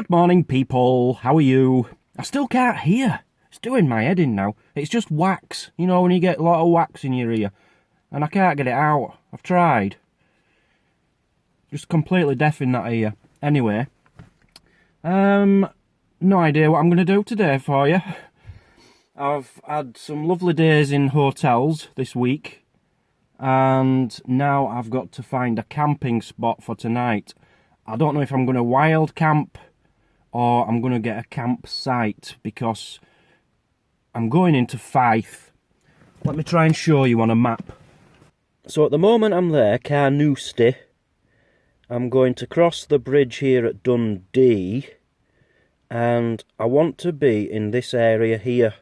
Good morning, people. How are you? I still can't hear. It's doing my head in now. It's just wax. You know, when you get a lot of wax in your ear. And I can't get it out. I've tried. Just completely deaf in that ear. Anyway. No idea what I'm going to do today for you. I've had some lovely days in hotels this week. And now I've got to find a camping spot for tonight. I don't know if I'm going to wild camp or I'm going to get a campsite because I'm going into Fife. Let me try and show you on a map. So at the moment I'm there, Carnoustie. I'm going to cross the bridge here at Dundee and I want to be in this area here.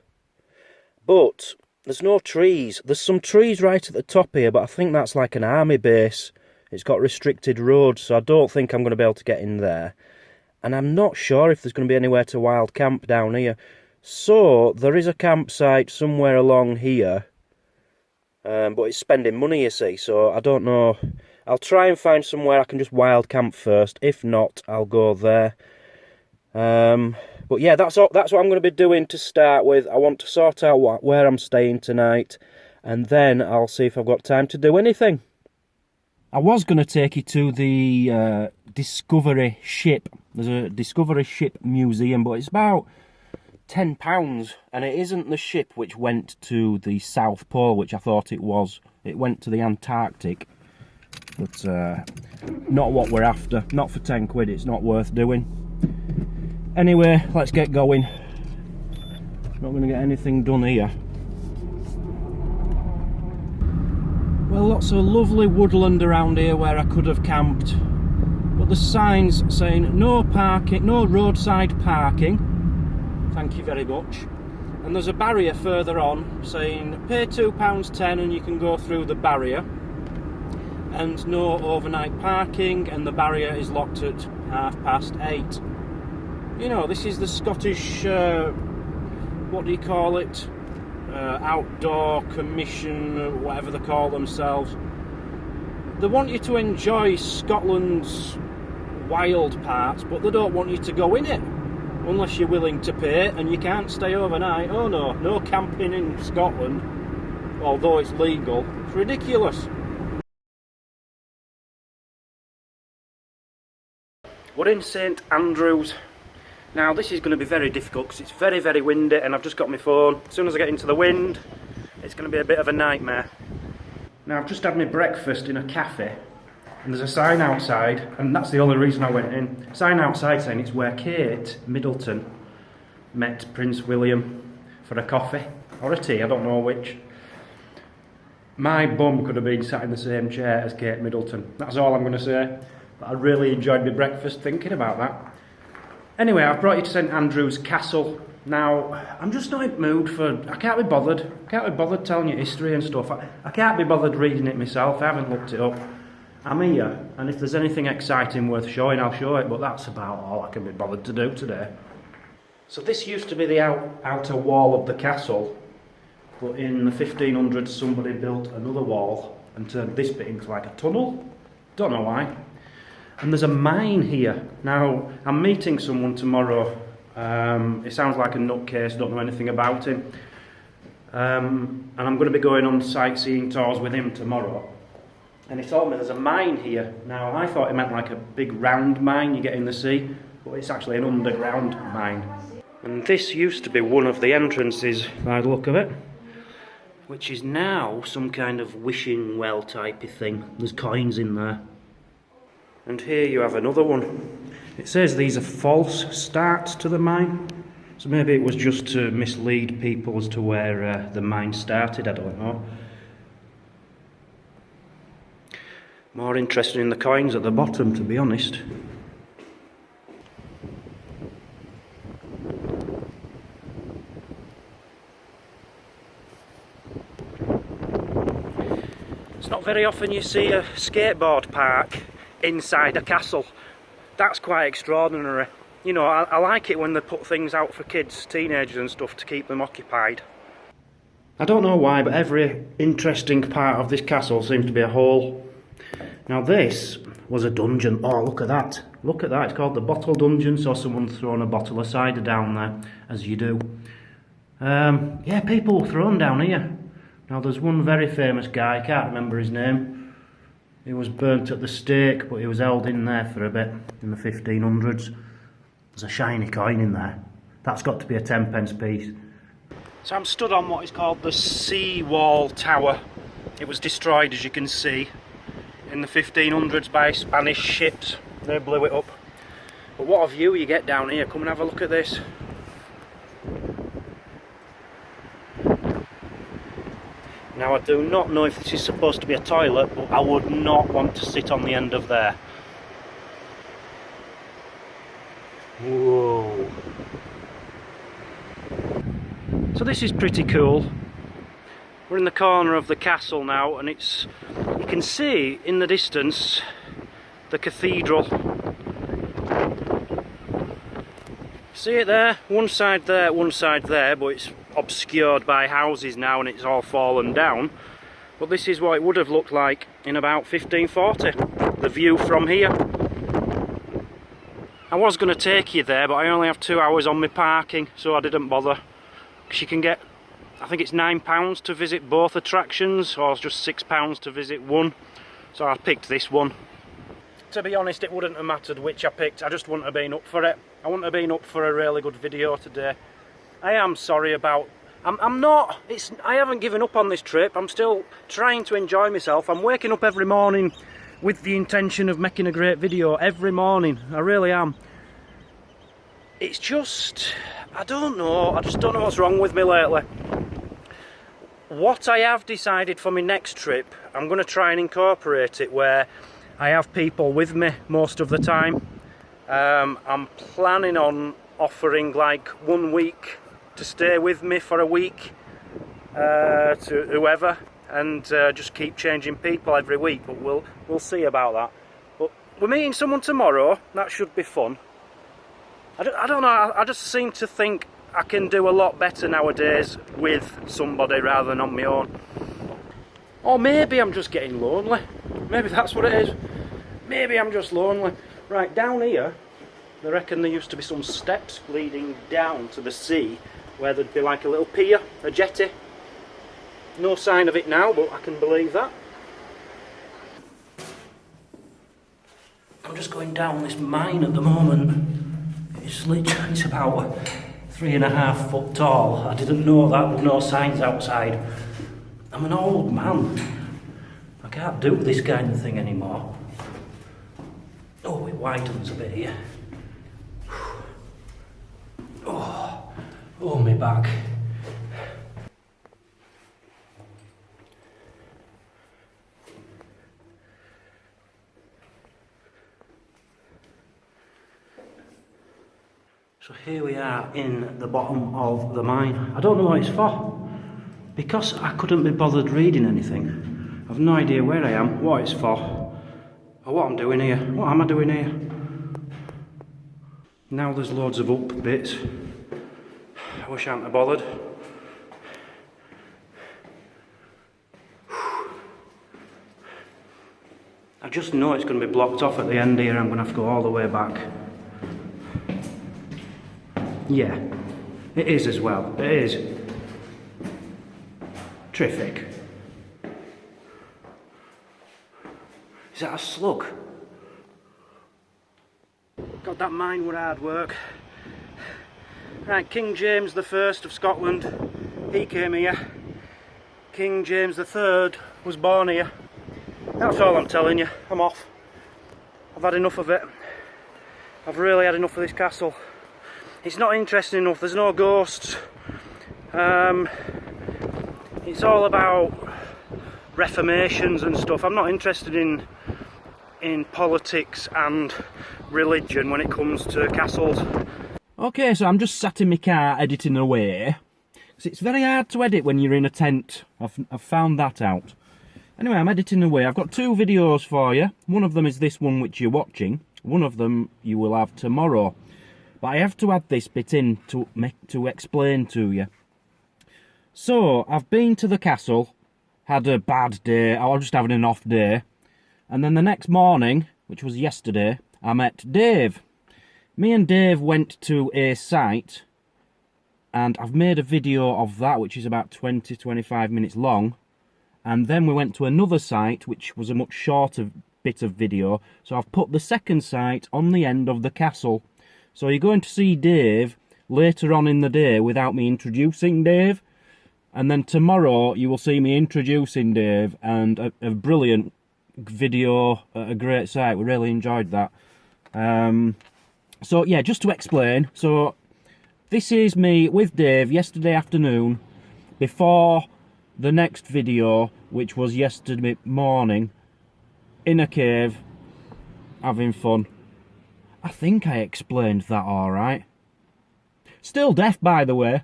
But there's no trees. There's some trees right at the top here, but I think that's like an army base. It's got restricted roads, so I don't think I'm going to be able to get in there. And I'm not sure if there's going to be anywhere to wild camp down here. So, there is a campsite somewhere along here. But it's spending money, you see, so I don't know. I'll try and find somewhere I can just wild camp first. If not, I'll go there. But yeah, that's what I'm going to be doing to start with. I want to sort out where I'm staying tonight. And then I'll see if I've got time to do anything. I was going to take you to the Discovery Ship. There's a Discovery Ship museum, but it's about £10. And it isn't the ship which went to the South Pole, which I thought it was. It went to the Antarctic. But not what we're after. Not for £10, it's not worth doing. Anyway, let's get going. Not going to get anything done here. Well, lots of lovely woodland around here where I could have camped. But the signs saying no parking, no roadside parking. Thank you very much. And there's a barrier further on saying pay £2.10 and you can go through the barrier. And no overnight parking, and the barrier is locked at 8:30. You know, this is the Scottish, what do you call it? Outdoor Commission, whatever they call themselves. They want you to enjoy Scotland's wild parts, but they don't want you to go in it unless you're willing to pay, and you can't stay overnight. Oh no, no camping in Scotland, although it's legal. It's ridiculous. We're in St Andrews. Now this is going to be very difficult because it's very, very windy and I've just got my phone. As soon as I get into the wind, it's going to be a bit of a nightmare. Now I've just had my breakfast in a cafe and there's a sign outside, and that's the only reason I went in. A sign outside saying it's where Kate Middleton met Prince William for a coffee or a tea, I don't know which. My bum could have been sat in the same chair as Kate Middleton. That's all I'm going to say. But I really enjoyed my breakfast thinking about that. Anyway, I've brought you to St Andrews Castle. Now, I'm just not in the mood for... I can't be bothered. I can't be bothered telling you history and stuff. I can't be bothered reading it myself. I haven't looked it up. I'm here, and if there's anything exciting worth showing, I'll show it, but that's about all I can be bothered to do today. So this used to be the outer wall of the castle, but in the 1500s somebody built another wall and turned this bit into like a tunnel. Don't know why. And there's a mine here. Now, I'm meeting someone tomorrow. It sounds like a nutcase, don't know anything about him. And I'm going to be going on sightseeing tours with him tomorrow. And he told me there's a mine here. Now, I thought it meant like a big round mine you get in the sea, but it's actually an underground mine. And this used to be one of the entrances, by the look of it, which is now some kind of wishing well type of thing. There's coins in there. And here you have another one. It says these are false starts to the mine. So maybe it was just to mislead people as to where the mine started, I don't know. More interested in the coins at the bottom, to be honest. It's not very often you see a skateboard park inside a castle. That's quite extraordinary. You know, I like it when they put things out for kids, teenagers and stuff to keep them occupied. I don't know why, but every interesting part of this castle seems to be a hole. Now this was a dungeon. Oh, look at that. Look at that, it's called the Bottle Dungeon, so someone's thrown a bottle of cider down there, as you do. Yeah, people were thrown down here. Now there's one very famous guy, I can't remember his name. He was burnt at the stake, but he was held in there for a bit in the 1500s. There's a shiny coin in there. That's got to be a 10p piece. So I'm stood on what is called the Seawall Tower. It was destroyed, as you can see, in the 1500s by Spanish ships. They blew it up. But what a view you get down here. Come and have a look at this. Now I do not know if this is supposed to be a toilet, but I would not want to sit on the end of there. Whoa. So this is pretty cool. We're in the corner of the castle now, and it's, you can see in the distance the cathedral. See it there? One side there, but it's obscured by houses now and it's all fallen down. But this is what it would have looked like in about 1540, the view from here. I was going to take you there, but I only have 2 hours on my parking, so I didn't bother. Because you can get, I think it's £9 to visit both attractions, or it's just £6 to visit one. So I picked this one. To be honest, it wouldn't have mattered which I picked, I just wouldn't have been up for it. I wouldn't have been up for a really good video today. I am sorry about... I haven't given up on this trip. I'm still trying to enjoy myself. I'm waking up every morning with the intention of making a great video. Every morning. I really am. It's just... I don't know. I just don't know what's wrong with me lately. What I have decided for my next trip, I'm going to try and incorporate it where I have people with me most of the time. I'm planning on offering like 1 week to stay with me for a week to whoever, and just keep changing people every week, but we'll see about that. But we're meeting someone tomorrow. That should be fun. I don't know, I just seem to think I can do a lot better nowadays with somebody rather than on my own. Or maybe I'm just getting lonely. Maybe that's what it is. Maybe I'm just lonely. Right, down here, I reckon there used to be some steps leading down to the sea, where there'd be like a little pier, a jetty. No sign of it now, but I can believe that. I'm just going down this mine at the moment. It's about 3.5 foot tall. I didn't know that, with no signs outside. I'm an old man. I can't do this kind of thing anymore. Oh, it widens a bit here. Oh, my back. So here we are in the bottom of the mine. I don't know what it's for. Because I couldn't be bothered reading anything, I've no idea where I am, what it's for, or what I'm doing here. What am I doing here? Now there's loads of up bits. I wish I hadn't have bothered. I just know it's going to be blocked off at the end here. I'm going to have to go all the way back. Yeah, it is as well. It is. Terrific. Is that a slug? God, that mine were hard work. Right, King James I of Scotland, he came here. King James III was born here. That's all I'm telling you. I'm off. I've had enough of it. I've really had enough of this castle. It's not interesting enough. There's no ghosts. It's all about reformations and stuff. I'm not interested in politics and religion when it comes to castles. Okay, so I'm just sat in my car editing away. So it's very hard to edit when you're in a tent. I've found that out. Anyway, I'm editing away. I've got 2 videos for you. One of them is this one which you're watching. One of them you will have tomorrow. But I have to add this bit in to explain to you. So, I've been to the castle, had a bad day, I was just having an off day, and then the next morning, which was yesterday, I met Dave. Me and Dave went to a site, and I've made a video of that, which is about 20-25 minutes long. And then we went to another site, which was a much shorter bit of video. So I've put the second site on the end of the castle. So you're going to see Dave later on in the day without me introducing Dave. And then tomorrow you will see me introducing Dave, and a brilliant video at a great site. We really enjoyed that. So yeah, just to explain, so this is me with Dave yesterday afternoon before the next video, which was yesterday morning, in a cave, having fun. I think I explained that alright. Still deaf, by the way.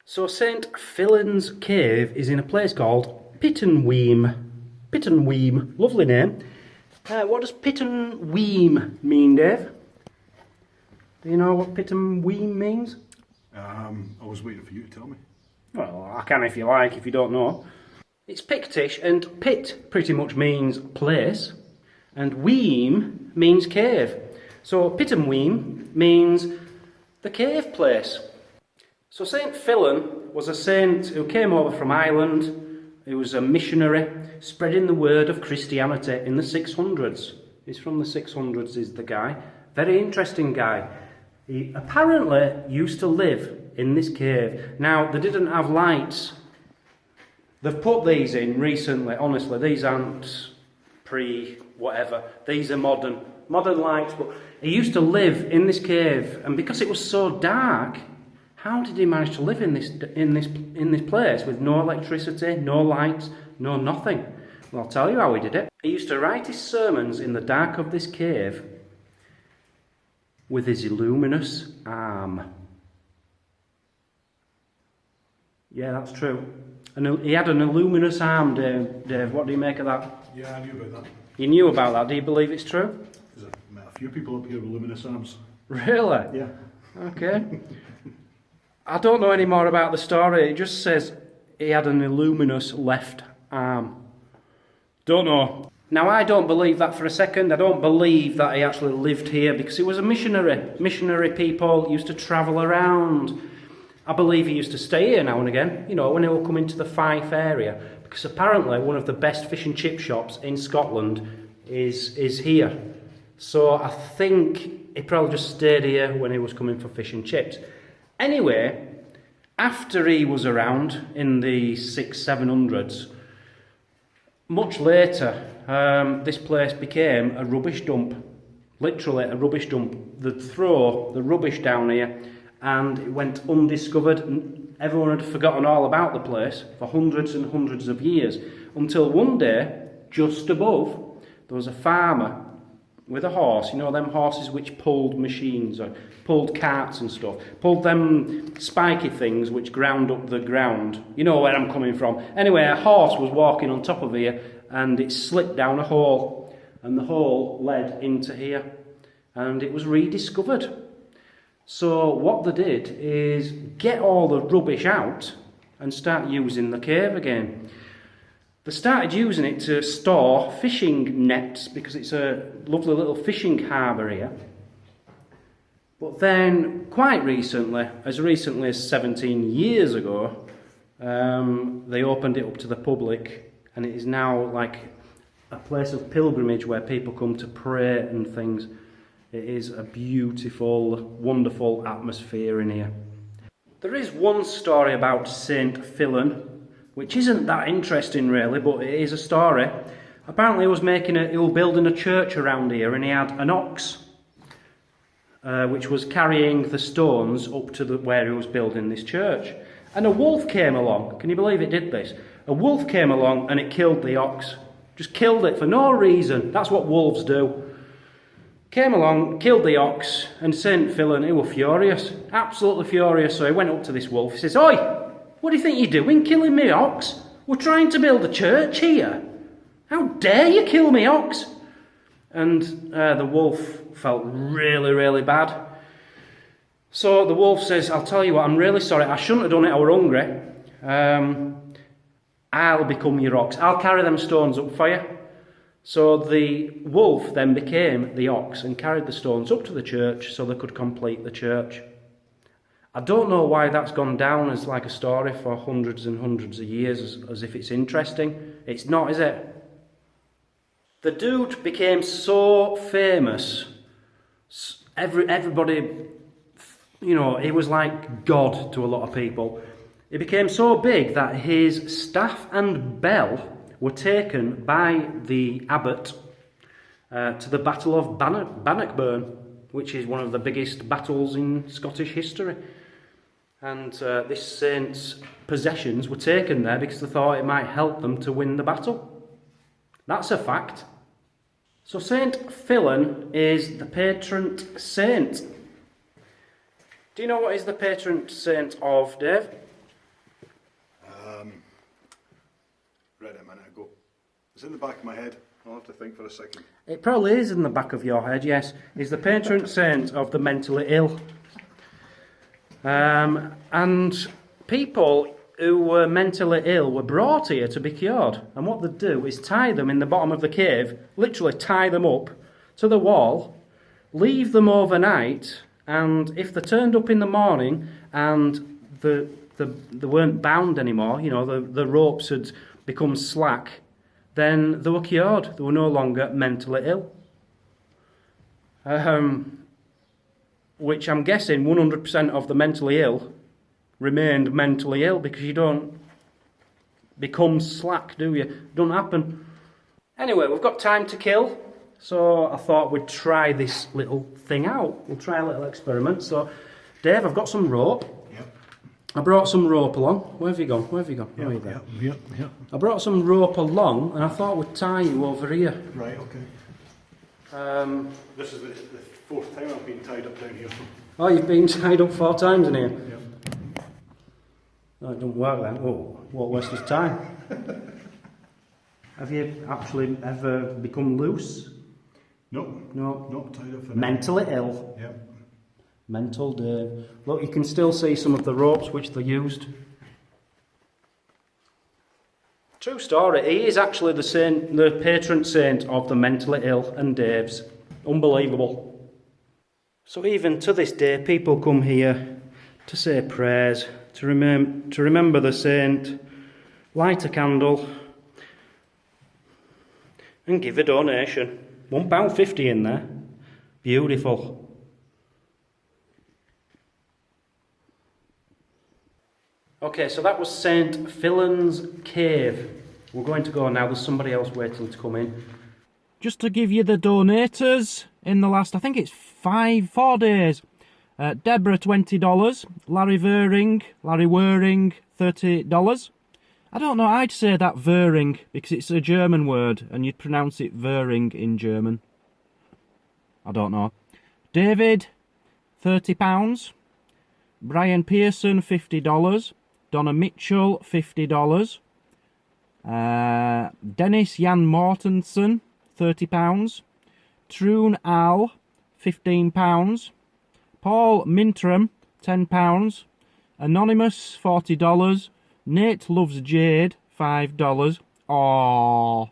So St. Fillan's cave is in a place called Pittenweem. Pittenweem, lovely name. What does Pittenweem mean, Dave? Do you know what Pittenweem means? I was waiting for you to tell me. Well, I can if you like, if you don't know. It's Pictish, and pit pretty much means place, and weem means cave. So Pittenweem means the cave place. So St. Fillan was a saint who came over from Ireland. He was a missionary, spreading the word of Christianity in the 600s. He's from the 600s, is the guy. Very interesting guy. He apparently used to live in this cave. Now, they didn't have lights. They've put these in recently. Honestly, these aren't pre-whatever. These are modern lights. But he used to live in this cave, and because it was so dark, how did he manage to live in this place with no electricity, no lights, no nothing? Well, I'll tell you how he did it. He used to write his sermons in the dark of this cave with his illuminous arm. Yeah, that's true. And he had an illuminous arm, Dave. What do you make of that? Yeah, I knew about that. You knew about that. Do you believe it's true? There's a few people up here with luminous arms. Really? Yeah. Okay. I don't know any more about the story. It just says he had an illuminous left arm. Don't know. Now, I don't believe that for a second. I don't believe that he actually lived here, because he was a missionary. Missionary people used to travel around. I believe he used to stay here now and again, you know, when he would come into the Fife area, because apparently one of the best fish and chip shops in Scotland is here. So I think he probably just stayed here when he was coming for fish and chips. Anyway, after he was around in the 600-700s, much later, this place became a rubbish dump. Literally a rubbish dump. They'd throw the rubbish down here, and it went undiscovered, and everyone had forgotten all about the place for hundreds and hundreds of years, until one day, just above, there was a farmer with a horse. You know them horses which pulled machines, or pulled carts and stuff, pulled them spiky things which ground up the ground. You know where I'm coming from. Anyway, a horse was walking on top of here, and it slipped down a hole, and the hole led into here, and it was rediscovered. So what they did is get all the rubbish out and start using the cave again. They started using it to store fishing nets, because it's a lovely little fishing harbour here. But then, quite recently as 17 years ago, they opened it up to the public, and it is now like a place of pilgrimage where people come to pray and things. It is a beautiful, wonderful atmosphere in here. There is one story about St. Fillan, which isn't that interesting really, but it is a story. Apparently he was building a church around here, and he had an ox which was carrying the stones up to where he was building this church. And a wolf came along. Can you believe it did this? A wolf came along and it killed the ox. Just killed it for no reason. That's what wolves do. Came along, killed the ox, and St. Fillan, he was furious. Absolutely furious. So he went up to this wolf. He says, "Oi, what do you think you're doing, killing me ox? We're trying to build a church here. How dare you kill me ox?" And the wolf felt really, really bad. So the wolf says, "I'll tell you what, I'm really sorry. I shouldn't have done it. I were hungry. I'll become your ox. I'll carry them stones up for you. So the wolf then became the ox and carried the stones up to the church so they could complete the church. I don't know why that's gone down as like a story for hundreds and hundreds of years, as if it's interesting. It's not, is it? The dude became so famous, everybody, you know, he was like God to a lot of people. He became so big that his staff and bell were taken by the abbot to the Battle of Bannockburn, which is one of the biggest battles in Scottish history. And this saint's possessions were taken there because they thought it might help them to win the battle. That's a fact. So Saint Fillan is the patron saint. Do you know what is the patron saint of, Dave? Read it a minute ago. It's in the back of my head. I'll have to think for a second. It probably is in the back of your head, yes. He's the patron saint of the mentally ill. And people who were mentally ill were brought here to be cured. And what they'd do is tie them in the bottom of the cave, literally tie them up to the wall, leave them overnight, and if they turned up in the morning and they weren't bound anymore, you know, the ropes had become slack, then they were cured. They were no longer mentally ill. Which I'm guessing 100% of the mentally ill remained mentally ill, because you don't become slack, do you? It don't happen. Anyway, we've got time to kill, so I thought we'd try this little thing out. We'll try a little experiment. So, Dave, I've got some rope. Yep. I brought some rope along. Where have you gone? Where have you gone? Where are you there? Yep. I brought some rope along, and I thought we'd tie you over here. Right, okay. This is the fourth time I've been tied up down here. Oh, you've been tied up 4 times in here? Yep. Oh, it doesn't work then. Oh, what waste of time. Have you actually ever become loose? No. No. Not tied up for now. Mentally ill. Yep. Mental Dave. Look, you can still see some of the ropes which they used. True story. He is actually the patron saint of the mentally ill and Dave's. Unbelievable. So even to this day, people come here to say prayers, to remember the saint, light a candle, and give a donation. £1.50 in there. Beautiful. Okay, so that was St. Fillan's Cave. We're going to go now. There's somebody else waiting to come in. Just to give you the donators in the last, I think it's 4 days. Deborah, $20. Larry Wering, $30. I don't know, I'd say that Wering because it's a German word and you'd pronounce it Wering in German. I don't know. David, £30. Brian Pearson, $50. Donna Mitchell, $50. Dennis Jan Mortensen, £30. Troon Al, £15. Paul Mintram, £10. Anonymous, $40. Nate Loves Jade, $5. Aww.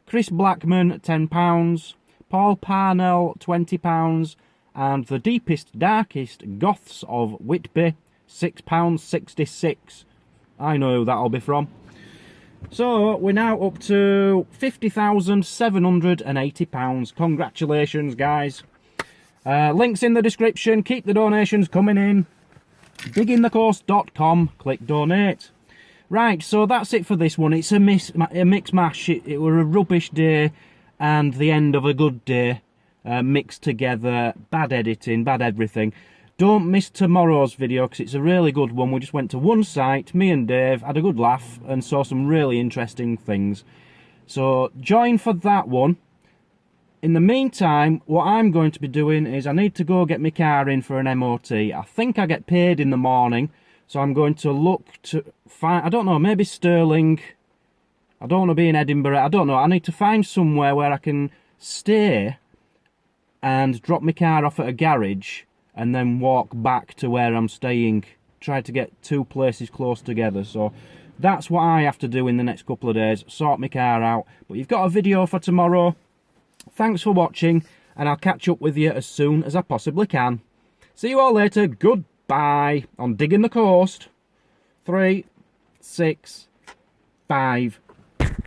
Chris Blackman, £10. Paul Parnell, £20. And the Deepest Darkest Goths of Whitby, £6.66. I know who that'll be from. So we're now up to £50,780. Congratulations, guys. Links in the description. Keep the donations coming in. diggingthecoast.com. Click donate. Right, so that's it for this one. It's a mix mash. It were a rubbish day and the end of a good day. Mixed together. Bad editing, bad everything. Don't miss tomorrow's video because it's a really good one. We just went to one site, me and Dave, had a good laugh and saw some really interesting things. So join for that one. In the meantime, what I'm going to be doing is I need to go get my car in for an MOT. I think I get paid in the morning, so I'm going to look to find, I don't know, maybe Stirling. I don't want to be in Edinburgh. I don't know. I need to find somewhere where I can stay and drop my car off at a garage and then walk back to where I'm staying. Try to get 2 places close together. So That's what I have to do in the next couple of days, sort my car out. But you've got a video for tomorrow. Thanks for watching, and I'll catch up with you as soon as I possibly can. See you all later. Goodbye on Digging the Coast. 3, 6, 5.